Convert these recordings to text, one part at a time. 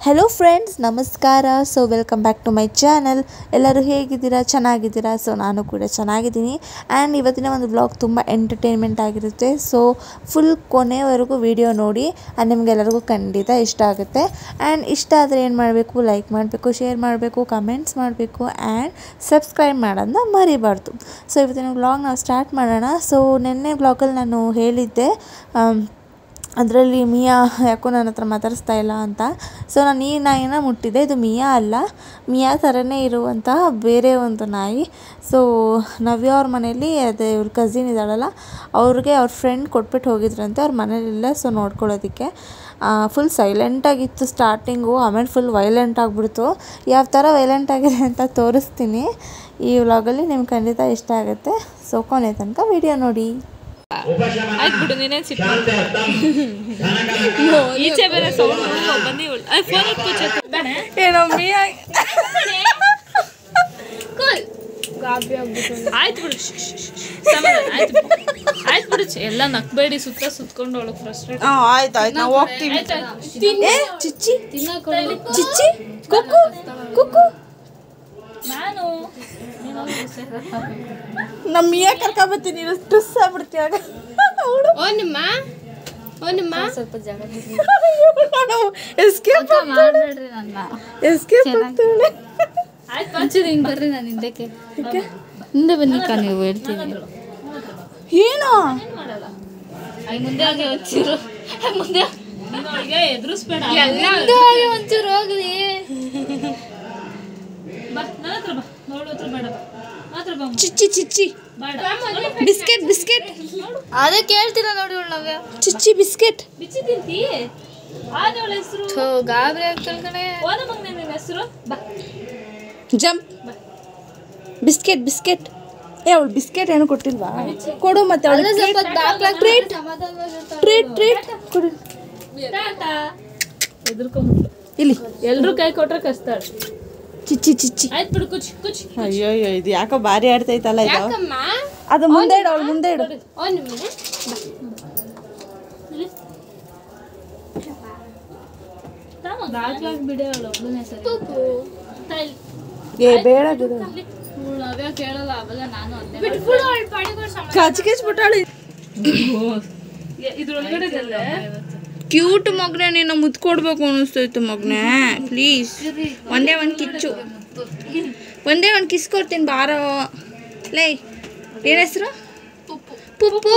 Hello friends, ನಮಸ್ಕಾರ. So welcome back to my channel. ಎಲ್ಲರೂ ಹೇಗಿದ್ದೀರಾ? ಚೆನ್ನಾಗಿದ್ದೀರಾ? ಸೊ ನಾನು ಕೂಡ ಚೆನ್ನಾಗಿದ್ದೀನಿ. ಆ್ಯಂಡ್ ಇವತ್ತಿನ ಒಂದು ವ್ಲಾಗ್ ತುಂಬ ಎಂಟರ್ಟೈನ್ಮೆಂಟ್ ಆಗಿರುತ್ತೆ. ಸೊ ಫುಲ್ ಕೊನೆವರೆಗೂ ವಿಡಿಯೋ ನೋಡಿ, ನಿಮಗೆಲ್ಲರಿಗೂ ಖಂಡಿತ ಇಷ್ಟ ಆಗುತ್ತೆ. ಆ್ಯಂಡ್ ಇಷ್ಟ ಆದರೆ ಏನು ಮಾಡಬೇಕು? ಲೈಕ್ ಮಾಡಬೇಕು, ಶೇರ್ ಮಾಡಬೇಕು, ಕಮೆಂಟ್ಸ್ ಮಾಡಬೇಕು ಆ್ಯಂಡ್ ಸಬ್ಸ್ಕ್ರೈಬ್ ಮಾಡೋದನ್ನ ಮರಿಬಾರ್ದು. ಸೊ ಇವತ್ತಿನ ವ್ಲಾಗ್ ನಾವು ಸ್ಟಾರ್ಟ್ ಮಾಡೋಣ. ಸೊ ನಿನ್ನೆ ವ್ಲಾಗಲ್ಲಿ ನಾನು ಹೇಳಿದ್ದೆ ಅದರಲ್ಲಿ ಮಿಯಾ ಯಾಕೋ ನನ್ನ ಹತ್ರ ಮಾತಾಡಿಸ್ತಾ ಇಲ್ಲ ಅಂತ. ಸೊ ನಾನು ಈ ನಾಯಿನ ಮುಟ್ಟಿದ್ದೆ. ಇದು ಮಿಯಾ ಅಲ್ಲ, ಮಿಯಾ ಥರನೇ ಇರುವಂತಹ ಬೇರೆ ಒಂದು ನಾಯಿ. ಸೊ ನವ್ಯ ಅವ್ರ ಮನೇಲಿ ಅದೇ ಇವ್ರ ಕಸಿನ್ ಇದ್ದಾಳಲ್ಲ, ಅವ್ರಿಗೆ ಅವ್ರ ಫ್ರೆಂಡ್ ಕೊಟ್ಬಿಟ್ಟು ಹೋಗಿದ್ರಂತೆ ಅವ್ರ ಮನೇಲಿಲ್ಲ. ಸೊ ನೋಡ್ಕೊಳ್ಳೋದಕ್ಕೆ ಫುಲ್ ಸೈಲೆಂಟಾಗಿತ್ತು ಸ್ಟಾರ್ಟಿಂಗು, ಆಮೇಲೆ ಫುಲ್ ವೈಲೆಂಟ್ ಆಗಿಬಿಡ್ತು. ಯಾವ ಥರ ವೈಲೆಂಟ್ ಆಗಿದೆ ಅಂತ ತೋರಿಸ್ತೀನಿ ಈ ವ್ಲಾಗಲ್ಲಿ. ನಿಮ್ಗೆ ಖಂಡಿತ ಇಷ್ಟ ಆಗುತ್ತೆ. ಸೊ ಕೊನೆ ತನಕ ವಿಡಿಯೋ ನೋಡಿ. ಆಯ್ತು ಬಿಡು, ನೀನೇನು ಸಿಟ್ಟು ಈಚೆ ಬೇರೆ ಸೌಂಡ್ ಬಂದಿ ಫೋನ್ ಏನೋ ಮಿಯಾ ಆಯ್ತು ಬಿಡು, ಆಯ್ತು ಬಿಡು, ಎಲ್ಲ ನಕ್ಬೇಡಿ, ಸುತ್ಕೊಂಡು ಒಳಗೆ ಫ್ರಸ್ಟ್ರೇಟ್. ಆಯ್ತು ಆಯ್ತು, ನಾವು ಹೋಗ್ತೀವಿ. ಚಿಚ್ಚಿ ಚಿಚ್ಚಿ ಕುಕ್ಕು ಕುಕ್ಕು ನಾನು ನಮ್ಮ ಮಿಯಾ ಕರ್ಕೊಂಬತ್ತೀನಿ, ಟುಸ್ ಆಗ್ಬಿಡ್ತೀವಾಗ. ಸ್ವಲ್ಪ ಜಾಗ ಎಸ್ಕೇಪ್ ಮಾಡ್ಬೇಡ್ರಿ ನನ್ನ. ಎಸ್ಕೇಪ್ ಆಗ್ತಾಳೆ. ಆಯ್ತು ಒಂಚೂರು ಹಿಂಗೆ ಬರ್ರಿ, ನಾನು ಹಿಂದಕ್ಕೆ ಹಿಂದೆ ಬನ್ನಿಕ್ಕ, ನೀವು ಹೇಳ್ತೀನಿ. ಏನು ಮುಂದೆ ಆಗಿ ಒಂಚೂರು ಮುಂದೆ ಎದುರಿಸ್ಬೇಡ, ಒಂಚೂರು ಹೋಗ್ಲಿ. ಚಿಚ್ಚಿ ಚಿಚ್ಚಿ ಬಿಸ್ಕೆಟ್ ಬಿಸ್ಕೆಟ್ ಅದೇ ಕೇಳ್ತೀರ ನೋಡಿ. ನವ್ಯ ಚಿಚ್ಚಿ ಬಿಸ್ಕೆಟ್ ಬಿಚ್ಚಿ ತಿಂತಿ. ಹೆಸರು ಗಾಬರಿ ಆಗ್ತಾಳೆ ಕಣೆ. ನಿನ್ನ ಹೆಸರು ಜಂಪ್ ಬಿಸ್ಕೆಟ್ ಬಿಸ್ಕೆಟ್. ಅವಳು ಬಿಸ್ಕೆಟ್ ಏನು ಕೊಟ್ಟಿಲ್ವಾ? ಕೊಡು ಮತ್ತೆ ಟ್ರೀಟ್ ಟ್ರೀಟ್ ಟ್ರೀಟ್ ಕೊಡು. ಎದುರ್ಕೊಂಡ್ಬಿಟ್ಲು. ಇಲ್ಲಿ ಎಲ್ರು ಕೈ ಕೊಟ್ರೆ ಕಸ್ತಾಳೆ. ಚಿಚ್ಚಿ ಚಿಚ್ಚಿ. ಆಯ್ತು ಬಿಡು, ಕುಚ್ ಕುಚ್. ಅಯ್ಯೋ ಅಯ್ಯೋ, ಇದು ಯಾಕೋ ಭಾರಿ ಆಡ್ತೈತಲ್ಲ ಇದು. ಅದು ಮುಂದೆ ಇಡು, ಅವಳು ಮುಂದೆ ಇಡು. ಬಿಡಿ, ಅವಳು ಒಬ್ಬನೇ ಸರಿ. ಏ ಬೇಡ ಬಿಡು, ನವ್ಯ ಕೇಳಲ್ಲ. ಅವಾಗ ನಾನು ಕಚ್ಕಿಸ್ಬಿಟ್ಟಾಳೆ. ಇದ್ರೊಳಗಡೆ ಕ್ಯೂಟ್ ಮಗ್ನೆ, ನೀನು ಮುತ್ಕೊಡ್ಬೇಕು ಅನ್ನಿಸ್ತೈತು ಮಗ್ನೆ. ಪ್ಲೀಸ್ ಒಂದೇ ಒಂದು ಕಿಚ್ಚು, ಒಂದೇ ಒಂದು ಕಿಸ್ ಕೊಡ್ತೀನಿ ಬಾರೋ. ಲೈ ಏನ ಹೆಸರು? ಪುಪ್ಪು.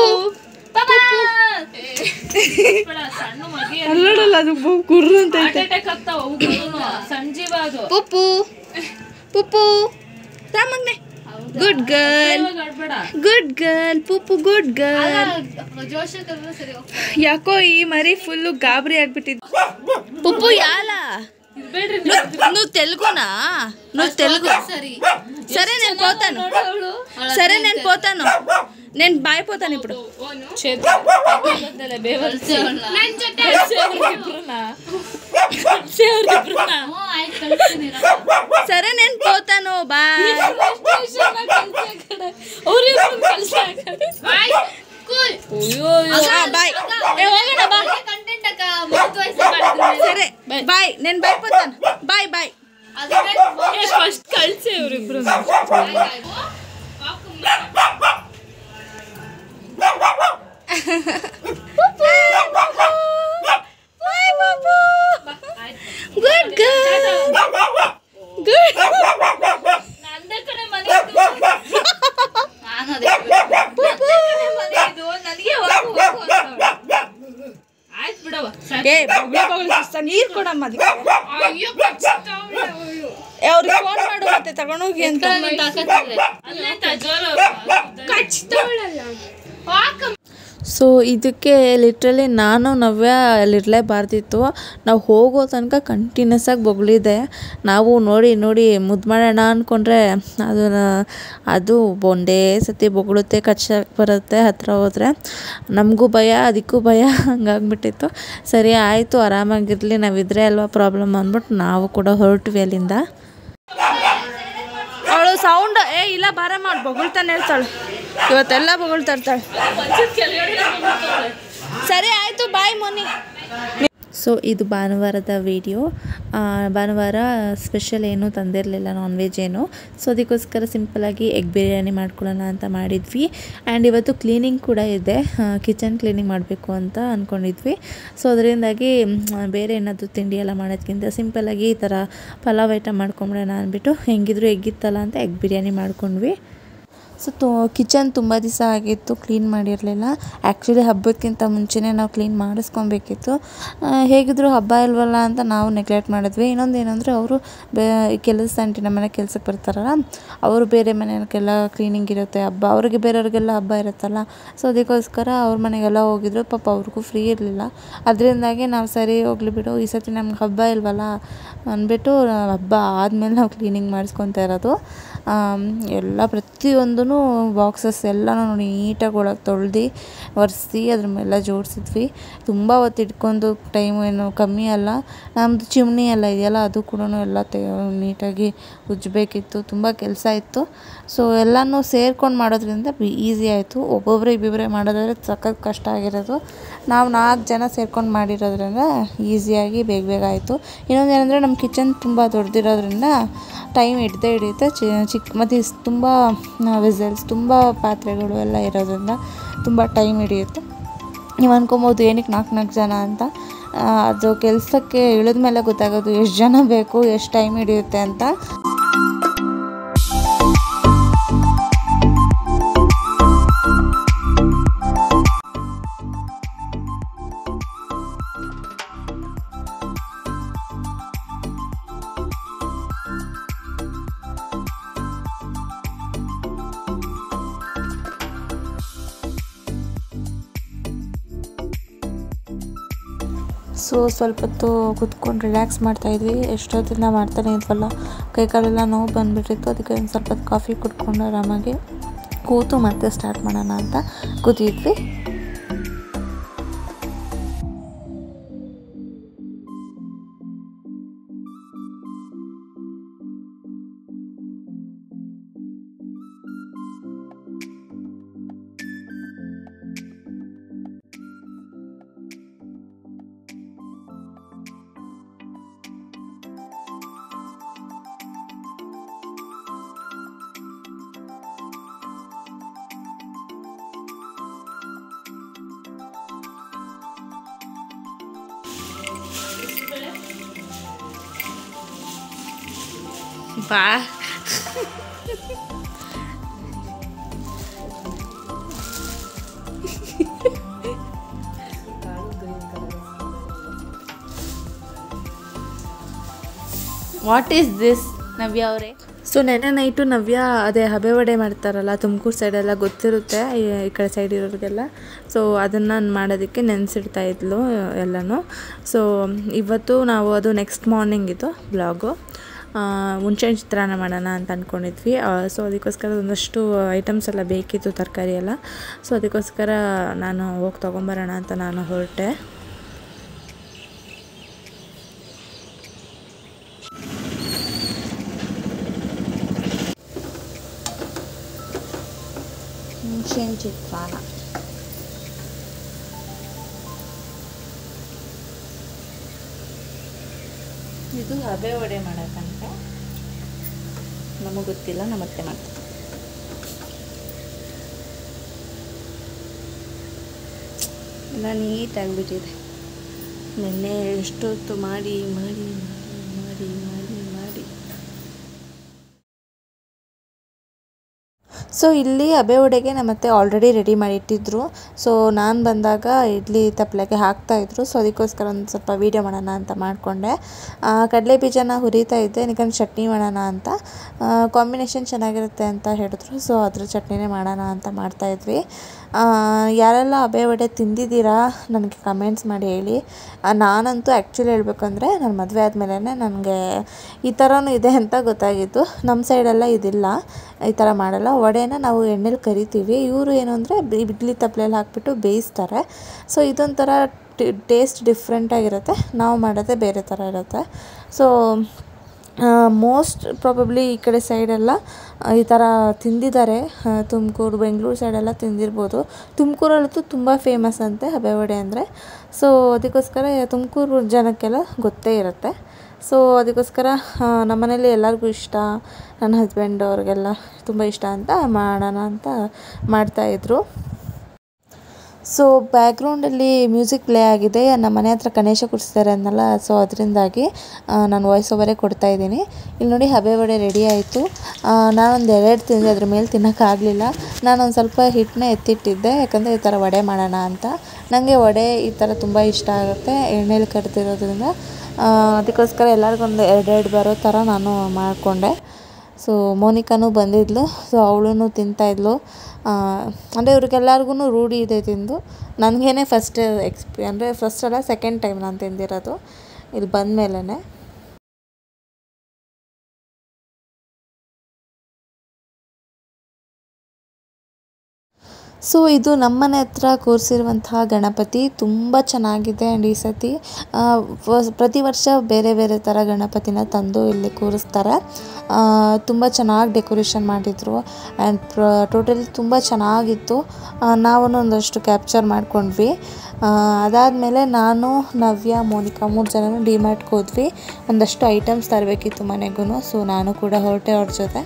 ಅಲ್ಲಡಲ್ಲ, ಅದು ಗುರ್ರು ಅಂತ ಪುಪ್ಪು ಪುಪ್ಪು. ಮಗ್ನೆ ಗುಡ್ ಗರ್ಲ್, ಗುಡ್ ಗರ್ಲ್ ಪುಪ್ಪು, ಗುಡ್ ಗರ್ಲ್. ಯಾಕೋ ಈ ಮರಿ ಫುಲ್ಲು ಗಾಬರಿ ಆಗ್ಬಿಟ್ಟಿದ್. ಪುಪ್ಪು ಯಾಲ నువ్వు తెలుగునా? నువ్వు తెలుగు? సరే నేను పోతాను, సరే నేను పోతాను, నేను బాయిపోతాను ఇప్పుడు. సరే నేను పోతాను, బాయ్. బాయ్, ಹೋಗೋಣ ಬಾ. ಸರಿ ಬಾಯ್, నేను ಬೈపోతాను. ಬಾಯ್ ಬಾಯ್. ಫಸ್ಟ್ ಕಳ್ಸಿ ಇವ್ರಿಬ್ರು. Good girl, good. ನಂದೇ ಕಡೆ ಮನೆ ಆಯ್ತು ಬಿಡವ. ಏ ನೀರು ಕೊಡಮ್ಮ ಅದಕ್ಕೆ. ಅವ್ರಿಗೆ ಫೋನ್ ಮಾಡು ಮತ್ತೆ ತಗೊಂಡೋಗಿ ಅಂತ. ಸೊ ಇದಕ್ಕೆ ಲಿಟ್ರಲಿ ನಾನು ನವ್ಯ ಅಲ್ಲಿರಲೇಬಾರ್ದಿತ್ತು. ನಾವು ಹೋಗೋ ತನಕ ಕಂಟಿನ್ಯೂಸ್ ಆಗಿ ಬೊಗಳಿದೆ. ನಾವು ನೋಡಿ ನೋಡಿ ಮುದ್ದು ಮಾಡೋಣ ಅಂದ್ಕೊಂಡ್ರೆ ಅದು ಒಂದೇ ಸತಿ ಬೊಗಳುತ್ತೆ, ಕಚ್ಚಕ್ಕೆ ಬರುತ್ತೆ ಹತ್ತಿರ ಹೋದರೆ. ನಮಗೂ ಭಯ, ಅದಕ್ಕೂ ಭಯ, ಹಂಗಾಗ್ಬಿಟ್ಟಿತ್ತು. ಸರಿ ಆಯಿತು, ಆರಾಮಾಗಿರಲಿ, ನಾವಿದ್ರೆ ಅಲ್ವಾ ಪ್ರಾಬ್ಲಮ್ ಅಂದ್ಬಿಟ್ಟು ನಾವು ಕೂಡ ಹೊರಟ್ವಿ ಅಲ್ಲಿಂದ. ಅವಳು ಸೌಂಡ್ ಇಲ್ಲ ಬಾರ ಮಾಡಿ ಬೊಗಳ್ತಾನೆ ಇರ್ತಾಳೆ. ಇವತ್ತೆಲ್ಲ ಬೊಗಳ್ತಾ ಇರ್ತಾಳೆ. ಸರಿ ಆಯಿತು, ಬಾಯ್ ಮೊನ್ನಿ. ಸೊ ಇದು ಭಾನುವಾರದ ವಿಡಿಯೋ. ಭಾನುವಾರ ಸ್ಪೆಷಲ್ ಏನೂ ತಂದಿರಲಿಲ್ಲ, ನಾನ್ ವೆಜ್ ಏನು. ಸೊ ಅದಕ್ಕೋಸ್ಕರ ಸಿಂಪಲಾಗಿ ಎಗ್ ಬಿರಿಯಾನಿ ಮಾಡ್ಕೊಳ್ಳೋಣ ಅಂತ ಮಾಡಿದ್ವಿ. ಆ್ಯಂಡ್ ಇವತ್ತು ಕ್ಲೀನಿಂಗ್ ಕೂಡ ಇದೆ, ಕಿಚನ್ ಕ್ಲೀನಿಂಗ್ ಮಾಡಬೇಕು ಅಂತ ಅಂದ್ಕೊಂಡಿದ್ವಿ. ಸೊ ಅದರಿಂದಾಗಿ ಬೇರೆ ಏನಾದರೂ ತಿಂಡಿ ಎಲ್ಲ ಮಾಡೋದಕ್ಕಿಂತ ಸಿಂಪಲಾಗಿ ಈ ಥರ ಪಲಾವ್ ಐಟಮ್ ಮಾಡ್ಕೊಂಬಿಡೋಣ ಅಂದ್ಬಿಟ್ಟು, ಹೆಂಗಿದ್ರು ಎಗ್ಗಿತ್ತಲ್ಲ ಅಂತ ಎಗ್ ಬಿರಿಯಾನಿ ಮಾಡ್ಕೊಂಡ್ವಿ. ಸೊ ಕಿಚನ್ ತುಂಬ ದಿವಸ ಆಗಿತ್ತು ಕ್ಲೀನ್ ಮಾಡಿರಲಿಲ್ಲ. ಆ್ಯಕ್ಚುಲಿ ಹಬ್ಬಕ್ಕಿಂತ ಮುಂಚೆನೇ ನಾವು ಕ್ಲೀನ್ ಮಾಡಿಸ್ಕೊಬೇಕಿತ್ತು. ಹೇಗಿದ್ರು ಹಬ್ಬ ಇಲ್ವಲ್ಲ ಅಂತ ನಾವು ನೆಗ್ಲೆಕ್ಟ್ ಮಾಡಿದ್ವಿ. ಇನ್ನೊಂದು ಏನಂದರೆ ಅವರು ಕೆಲಸ ಆಂಟಿ ನಮ್ಮ ಮನೆ ಕೆಲ್ಸಕ್ಕೆ ಬರ್ತಾರಲ್ಲ, ಅವರು ಬೇರೆ ಮನೆಗೆಲ್ಲ ಕ್ಲೀನಿಂಗ್ ಇರುತ್ತೆ, ಹಬ್ಬ ಅವ್ರಿಗೆ ಬೇರೆಯವ್ರಿಗೆಲ್ಲ ಹಬ್ಬ ಇರುತ್ತಲ್ಲ. ಸೊ ಅದಕ್ಕೋಸ್ಕರ ಅವ್ರ ಮನೆಗೆಲ್ಲ ಹೋಗಿದ್ರು. ಪಾಪ ಅವ್ರಿಗೂ ಫ್ರೀ ಇರಲಿಲ್ಲ. ಅದರಿಂದಾಗಿ ನಾವು ಸರಿ ಹೋಗ್ಲಿ ಬಿಡು, ಈ ಸತಿ ನಮ್ಗೆ ಹಬ್ಬ ಇಲ್ವಲ್ಲ ಅಂದ್ಬಿಟ್ಟು ಹಬ್ಬ ಆದಮೇಲೆ ನಾವು ಕ್ಲೀನಿಂಗ್ ಮಾಡಿಸ್ಕೊತಾ ಇರೋದು. ಎಲ್ಲ ಪ್ರತಿಯೊಂದೂ ಬಾಕ್ಸಸ್ ಎಲ್ಲನೂ ನೋಡಿ ನೀಟಾಗಿ ಒಳಗೆ ತೊಳ್ದು ಒರೆಸಿ ಅದ್ರ ಮೇಲೆ ಜೋಡಿಸಿದ್ವಿ. ತುಂಬ ಹೊತ್ತು ಇಟ್ಕೊಂಡು ಟೈಮ್ ಏನು ಕಮ್ಮಿ ಅಲ್ಲ. ನಮ್ಮದು ಚಿಮ್ನಿ ಎಲ್ಲ ಇದೆಯಲ್ಲ, ಅದು ಕೂಡ ಎಲ್ಲ ನೀಟಾಗಿ ಉಜ್ಜಬೇಕಿತ್ತು, ತುಂಬ ಕೆಲಸ ಇತ್ತು. ಸೊ ಎಲ್ಲನೂ ಸೇರ್ಕೊಂಡು ಮಾಡೋದ್ರಿಂದ ಈಸಿ ಆಯಿತು. ಒಬ್ಬೊಬ್ಬರೇ ಇಬ್ಬಿಬ್ಬರೇ ಮಾಡೋದಾದ್ರೆ ಸಖತ್ ಕಷ್ಟ ಆಗಿರೋದು. ನಾವು 4 ಜನ ಸೇರ್ಕೊಂಡು ಮಾಡಿರೋದ್ರಿಂದ ಈಸಿಯಾಗಿ ಬೇಗ ಆಯಿತು. ಇನ್ನೊಂದು ಏನಂದರೆ ನಮ್ಮ ಕಿಚನ್ ತುಂಬ ದೊಡ್ಡದಿರೋದ್ರಿಂದ ಟೈಮ್ ಹಿಡಿಯುತ್ತೆ. ಚಿಕ್ಕ ಮತ್ತು ತುಂಬ ವಿಸಲ್ಸ್, ತುಂಬ ಪಾತ್ರೆಗಳು ಎಲ್ಲ ಇರೋದ್ರಿಂದ ತುಂಬ ಟೈಮ್ ಹಿಡಿಯುತ್ತೆ. ನೀವು ಅಂದ್ಕೊಬೋದು ಏನಕ್ಕೆ 4 ಜನ ಅಂತ. ಅದು ಕೆಲಸಕ್ಕೆ ಇಳಿದ ಮೇಲೆ ಗೊತ್ತಾಗೋದು ಎಷ್ಟು ಜನ ಬೇಕು, ಎಷ್ಟು ಟೈಮ್ ಹಿಡಿಯುತ್ತೆ ಅಂತ. ಸೊ ಸ್ವಲ್ಪ ಹೊತ್ತು ಕುತ್ಕೊಂಡು ರಿಲ್ಯಾಕ್ಸ್ ಮಾಡ್ತಾಯಿದ್ವಿ. ಎಷ್ಟೊತ್ತಿಂದ ಮಾಡ್ತಾನೆ ಇದ್ವಲ್ಲ, ಕೈಕಾಲೆಲ್ಲ ನೋವು ಬಂದುಬಿಟ್ಟಿತ್ತು. ಅದಕ್ಕೆ ಒಂದು ಸ್ವಲ್ಪ ಹೊತ್ತು ಕಾಫಿ ಕುಡ್ಕೊಂಡು ಆರಾಮಾಗಿ ಕೂತು ಮತ್ತೆ ಸ್ಟಾರ್ಟ್ ಮಾಡೋಣ ಅಂತ ಕೂತಿದ್ವಿ. ಬಾ ವಾಟ್ ಈಸ್ ದಿಸ್ ನವ್ಯ ಅವರೇ? ಸೊ ನೆನ್ನೆ ನೈಟು ನವ್ಯ ಅದೇ ಹಬೆ ವಡೆ ಮಾಡ್ತಾರಲ್ಲ ತುಮಕೂರು ಸೈಡೆಲ್ಲ ಗೊತ್ತಿರುತ್ತೆ, ಈ ಕಡೆ ಸೈಡ್ ಇರೋರಿಗೆಲ್ಲ. ಸೊ ಅದನ್ನು ಮಾಡೋದಕ್ಕೆ ನೆನೆಸಿಡ್ತಾ ಇದ್ಲು ಎಲ್ಲನೂ. ಸೊ ಇವತ್ತು ನಾವು ಅದು ನೆಕ್ಸ್ಟ್ ಮಾರ್ನಿಂಗ್ ಇದು ಬ್ಲಾಗು. ಮುಂಚೆ ಚಿತ್ರಾನ್ನ ಮಾಡೋಣ ಅಂತ ಅಂದ್ಕೊಂಡಿದ್ವಿ. ಸೊ ಅದಕ್ಕೋಸ್ಕರ ಒಂದಷ್ಟು ಐಟಮ್ಸ್ ಎಲ್ಲ ಬೇಕಿತ್ತು, ತರಕಾರಿ ಎಲ್ಲ. ಸೊ ಅದಕ್ಕೋಸ್ಕರ ನಾನು ಹೋಗಿ ತೊಗೊಂಬರೋಣ ಅಂತ ನಾನು ಹೊರಟೆ. ಮುಂಚೆ ಚಿತ್ರಾನ್ನ ಇದು ಹಬೆ ವಡೆ ಮಾಡೋಕ್ಕಂತ ನಮಗೆ ಗೊತ್ತಿಲ್ಲ, ನಮ್ಮ ಅತ್ತೆ ಮಾಡ್ತೀವಿ. ಎಲ್ಲ ನೀಟಾಗಿಬಿಟ್ಟಿದೆ. ನೆನ್ನೆ ಎಷ್ಟೊತ್ತು ಮಾಡಿ ಮಾಡಿ ಮಾಡಿ ಮಾಡಿ ಮಾಡಿ ಸೊ ಇಲ್ಲಿ ಹಬೆ ವಡೆಗೆ ನಮ್ಮತ್ತೆ ಆಲ್ರೆಡಿ ರೆಡಿ ಮಾಡಿಟ್ಟಿದ್ರು. ಸೊ ನಾನು ಬಂದಾಗ ಇಡ್ಲಿ ತಪ್ಪಲೆಗೆ ಹಾಕ್ತಾಯಿದ್ರು. ಸೊ ಅದಕ್ಕೋಸ್ಕರ ಒಂದು ಸ್ವಲ್ಪ ವೀಡಿಯೋ ಮಾಡೋಣ ಅಂತ ಮಾಡಿಕೊಂಡೆ. ಕಡಲೆ ಬೀಜನ ಹುರಿತಾ ಇದ್ದೆ, ಯಾಕಂದ್ರೆ ಚಟ್ನಿ ಮಾಡೋಣ ಅಂತ. ಕಾಂಬಿನೇಷನ್ ಚೆನ್ನಾಗಿರುತ್ತೆ ಅಂತ ಹೇಳಿದ್ರು. ಸೊ ಅದ್ರ ಚಟ್ನಿನೇ ಮಾಡೋಣ ಅಂತ ಮಾಡ್ತಾಯಿದ್ವಿ. ಯಾರೆಲ್ಲ ಹಬೆ ವಡೆ ತಿಂದಿದ್ದೀರಾ ನನಗೆ ಕಮೆಂಟ್ಸ್ ಮಾಡಿ ಹೇಳಿ. ನಾನಂತೂ ಆ್ಯಕ್ಚುಲಿ ಹೇಳ್ಬೇಕಂದ್ರೆ ನನ್ನ ಮದುವೆ ಆದಮೇಲೆ ನನಗೆ ಈ ಥರನೂ ಇದೆ ಅಂತ ಗೊತ್ತಾಗಿತ್ತು. ನಮ್ಮ ಸೈಡೆಲ್ಲ ಇದಿಲ್ಲ, ಈ ಥರ ಮಾಡಲ್ಲ. ವಡೆನ ನಾವು ಎಣ್ಣೆಲಿ ಕರಿತೀವಿ, ಇವರು ಏನು ಅಂದರೆ ಇಡ್ಲಿ ತಪ್ಪಲೆಯಲ್ಲಿ ಹಾಕ್ಬಿಟ್ಟು ಬೇಯಿಸ್ತಾರೆ. ಸೊ ಇದೊಂಥರ ಟೇಸ್ಟ್ ಡಿಫ್ರೆಂಟಾಗಿರುತ್ತೆ, ನಾವು ಮಾಡೋದೇ ಬೇರೆ ಥರ ಇರುತ್ತೆ. ಸೊ ಮೋಸ್ಟ್ ಪ್ರಾಬಬ್ಲಿ ಈ ಕಡೆ ಸೈಡೆಲ್ಲ ಈ ಥರ ತಿಂದಿದ್ದಾರೆ. ತುಮಕೂರು ಬೆಂಗಳೂರು ಸೈಡೆಲ್ಲ ತಿಂದಿರ್ಬೋದು. ತುಮಕೂರಲ್ಲಂತೂ ತುಂಬ ಫೇಮಸ್ ಅಂತೆ ಹಬೆ ವಡೆ ಅಂದರೆ. ಸೊ ಅದಕ್ಕೋಸ್ಕರ ತುಮಕೂರು ಜನಕ್ಕೆಲ್ಲ ಗೊತ್ತೇ ಇರುತ್ತೆ. ಸೊ ಅದಕ್ಕೋಸ್ಕರ ನಮ್ಮ ಮನೇಲಿ ಎಲ್ಲರಿಗೂ ಇಷ್ಟ, ನನ್ನ ಹಸ್ಬೆಂಡ್ ಅವ್ರಿಗೆಲ್ಲ ತುಂಬ ಇಷ್ಟ ಅಂತ ಮಾಡೋಣ ಅಂತ ಮಾಡ್ತಾಯಿದ್ರು. ಸೊ ಬ್ಯಾಕ್ಗ್ರೌಂಡಲ್ಲಿ ಮ್ಯೂಸಿಕ್ ಪ್ಲೇ ಆಗಿದೆ. ನಮ್ಮ ಮನೆ ಹತ್ರ ಗಣೇಶ ಕೂರಿಸ್ತಾರೆ ಅನ್ನಲ್ಲ, ಸೊ ಅದರಿಂದಾಗಿ ನಾನು ವಾಯ್ಸ್ ಓವರೇ ಕೊಡ್ತಾಯಿದ್ದೀನಿ. ಇಲ್ಲಿ ನೋಡಿ ಹಬೆ ವಡೆ ರೆಡಿ ಆಯಿತು. ನಾನೊಂದು 2 ತಿಂದೆ, ಅದ್ರ ಮೇಲೆ ತಿನ್ನೋಕ್ಕಾಗಲಿಲ್ಲ. ನಾನೊಂದು ಸ್ವಲ್ಪ ಹಿಟ್ಟನ್ನ ಎತ್ತಿಟ್ಟಿದ್ದೆ, ಯಾಕಂದರೆ ಈ ಥರ ವಡೆ ಮಾಡೋಣ ಅಂತ. ನನಗೆ ವಡೆ ಈ ಥರ ತುಂಬ ಇಷ್ಟ ಆಗುತ್ತೆ ಎಣ್ಣೆಲಿ ಕರಿದಿರೋದ್ರಿಂದ. ಅದಕ್ಕೋಸ್ಕರ ಎಲ್ಲರಿಗೊಂದು 2 ಬರೋ ಥರ ನಾನು ಮಾಡಿಕೊಂಡೆ. ಸೊ ಮೋನಿಕಾನೂ ಬಂದಿದ್ಲು, ಸೊ ಅವಳು ತಿಂತಾಯಿದ್ಲು. ಅಂದರೆ ಇವ್ರಿಗೆಲ್ಲರಿಗೂ ರೂಢಿ ಇದೆ ತಿಂದು. ನನಗೇನೆ ಫಸ್ಟ್ ಅಂದರೆ ಫಸ್ಟ್ ಅಲ್ಲ, ಸೆಕೆಂಡ್ ಟೈಮ್ ನಾನು ತಿಂದಿರೋದು ಇಲ್ಲಿ ಬಂದಮೇಲೆ. ಸೊ ಇದು ನಮ್ಮನೆ ಹತ್ರ ಕೂರಿಸಿರುವಂತಹ ಗಣಪತಿ ತುಂಬ ಚೆನ್ನಾಗಿದೆ. ಆ್ಯಂಡ್ ಈ ಸತಿ ಪ್ರತಿ ವರ್ಷ ಬೇರೆ ಬೇರೆ ಥರ ಗಣಪತಿನ ತಂದು ಇಲ್ಲಿ ಕೂರಿಸ್ತಾರೆ. ತುಂಬ ಚೆನ್ನಾಗಿ ಡೆಕೋರೇಷನ್ ಮಾಡಿದರು. ಆ್ಯಂಡ್ ಟೋಟಲಿ ತುಂಬ ಚೆನ್ನಾಗಿತ್ತು. ನಾವು ಒಂದಷ್ಟು ಕ್ಯಾಪ್ಚರ್ ಮಾಡ್ಕೊಂಡ್ವಿ. ಅದಾದಮೇಲೆ ನಾನು, ನವ್ಯ, ಮೋನಿಕಾ 3 ಜನನೂ ಡಿಮಾರ್ಟ್ಗೆ ಹೋದ್ವಿ. ಒಂದಷ್ಟು ಐಟಮ್ಸ್ ತರಬೇಕಿತ್ತು ಮನೆಗೂ. ಸೊ ನಾನು ಕೂಡ ಹೊರಟೆ ಅವ್ರ ಜೊತೆ.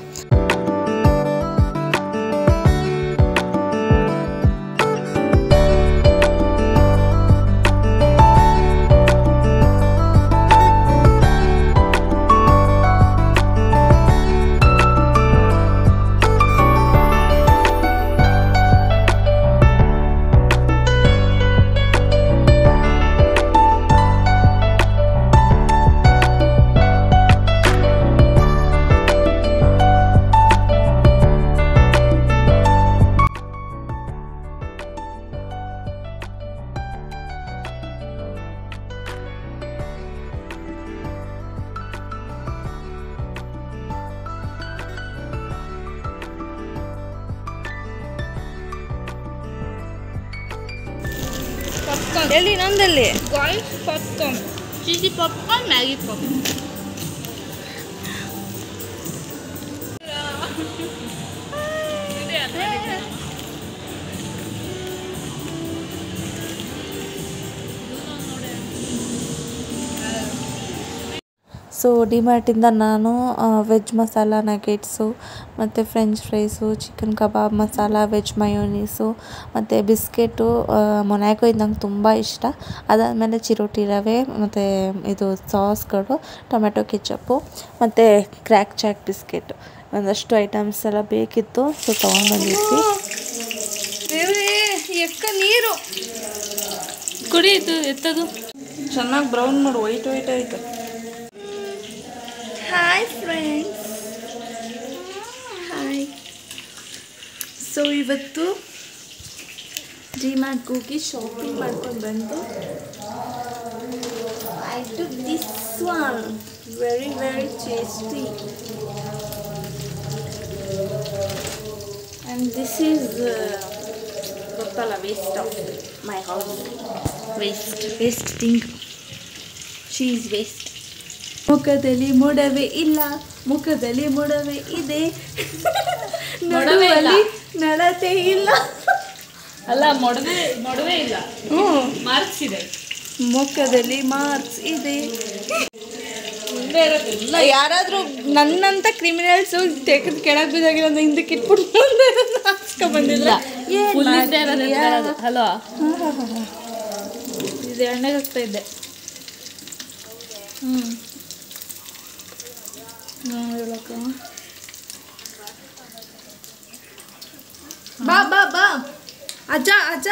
ಪಾಪ್ಕಾರ್ನ್ ಎಲ್ಲಿ? ನಂದಲ್ಲಿ guys popcorn, cheesy popcorn, Maggi popcorn. So ಡಿಮಾರ್ಟಿಂದ ನಾನು ವೆಜ್ ಮಸಾಲ ನಗೆಟ್ಸು ಮತ್ತು french fries, chicken kebab masala, veg mayonnaise ಮತ್ತು ಬಿಸ್ಕೆಟು, ಮೊನ್ಯಾಕೋ ಇದು ನಂಗೆ ತುಂಬ ಇಷ್ಟ. ಅದಾದಮೇಲೆ ಚಿರೋಟಿ ರವೆ ಮತ್ತು ಇದು ಸಾಸ್ಗಳು, ಟೊಮೆಟೊ ಕೆಚಪ್ಪು ಮತ್ತು ಕ್ರ್ಯಾಕ್ ಚಾಕ್ ಬಿಸ್ಕೆಟು, ಒಂದಷ್ಟು ಐಟಮ್ಸ್ ಎಲ್ಲ ಬೇಕಿತ್ತು. ಸೊ ತೊಗೊಂಡ್ಬಂದಿದ್ವಿ. ಎಕ್ಕ ನೀರು ಕುಡಿಯಿತು ಎತ್ತದು ಚೆನ್ನಾಗಿ ಬ್ರೌನ್ ಮಾಡು, ವೈಟ್ ವೈಟ್ ಆಯ್ತು. Hi friends, hi. ಸೊ ಇವತ್ತು ಡಿಮಾರ್ಟ್ಗೆ ಹೋಗಿ ಶಾಪಿಂಗ್ ಮಾಡ್ಕೊಂಡು ಬಂದು I took this one, very very tasty. And this is ಗೊತ್ತಲ್ಲ, waste of my house, waste thing, cheese waste. ಮುಖದಲ್ಲಿ ಮೊಡವೆ ಇಲ್ಲ, ಮುಖದಲ್ಲಿ ಮೊಡವೆ ಇದೆ, ನಡುವಲ್ಲಿ ನಡತೆ ಇಲ್ಲ. ಅಲ್ಲ, ಮೊಡವೆ ಇಲ್ಲ, ಮಾರ್ಕ್ಸ್ ಇದೆ. ಮುಖದಲ್ಲಿ ಮಾರ್ಕ್ಸ್ ಇದೆ. ಮುಂದೆ ಇರೋದಿಲ್ಲ. ಯಾರಾದರೂ ನನ್ನಂತ ಕ್ರಿಮಿನಲ್ಸು ತೆಗೆದು ಕೆಳಗೆ ಬಿದ್ದಾಗಿರೋ ಒಂದು ಹಿಂದಕ್ಕೆ ಇಟ್ಬಿಟ್ಟು ಮುಂದೆ ಹಾಕ್ಸ್ಕೊಂಡ್ಬಂದಿಲ್ಲ. ಹಲೋ, ಇದು ಎಣ್ಣೆಗೆ ಹಾಕ್ತಾ ಇದ್ದೆ. ಬಾ ಬಾ ಬಾ, ಅಜ್ಜ ಅಜ್ಜ.